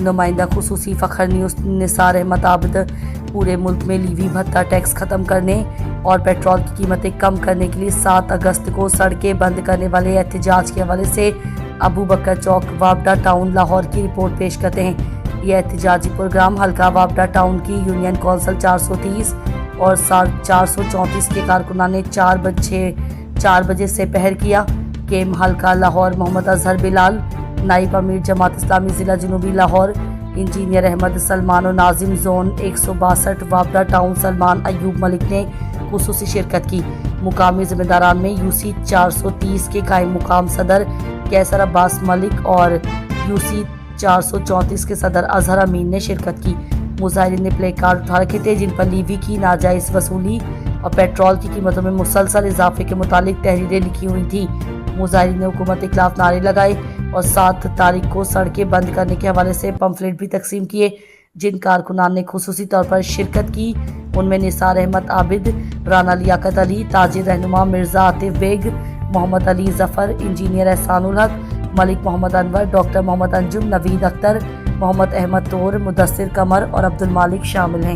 نمائندہ خصوصی فخر نیوز نثار احمد عابد پورے ملک میں لیوی بھتہ ٹیکس ختم کرنے اور پیٹرول کی قیمتیں کم کرنے کے لیے 7 اگست کو سڑکیں بند کرنے والے احتجاج کے حوالے سے ابو بکر چوک وابڈا ٹاؤن لاہور کی رپورٹ پیش کرتے ہیں۔ یہ احتجاجی پروگرام حلقہ وابڈا ٹاؤن کی یونین کونسل 430 اور 434 کے کارکنان نے 4 بجے سے پہر کیا۔ کیم حلقہ لاہور محمد اظہر بلال، نائب امیر جماعت اسلامی ضلع جنوبی لاہور انجینئر احمد سلمان و ناظم زون 162 وابڈا ٹاؤن سلمان ایوب ملک نے خصوصی شرکت کی۔ مقامی ذمہ داران میں UC 430 کے قائم مقام صدر کیسر عباس ملک اور UC 434 کے صدر اظہر امین نے شرکت کی۔ مظاہرین نے پلے کارڈ اٹھا رکھے تھے جن پر لیوی کی ناجائز وصولی اور پیٹرول کی قیمتوں میں مسلسل اضافے کے متعلق تحریریں لکھی ہوئی تھیں۔ مظاہرین نے حکومت کے خلاف نعرے لگائے اور 7 تاریخ کو سڑکیں بند کرنے کے حوالے سے پمفلٹ بھی تقسیم کیے۔ جن کارکنان نے خصوصی طور پر شرکت کی ان میں نثار احمد عابد، رانا لیاقت علی، تاجر رہنما مرزا عاطف بیگ، محمد علی ظفر، انجینئر احسان الحق، ملک محمد انور، ڈاکٹر محمد انجم، نوید اختر، محمد احمد طور، مدثر قمر اور عبد المالک شامل ہیں۔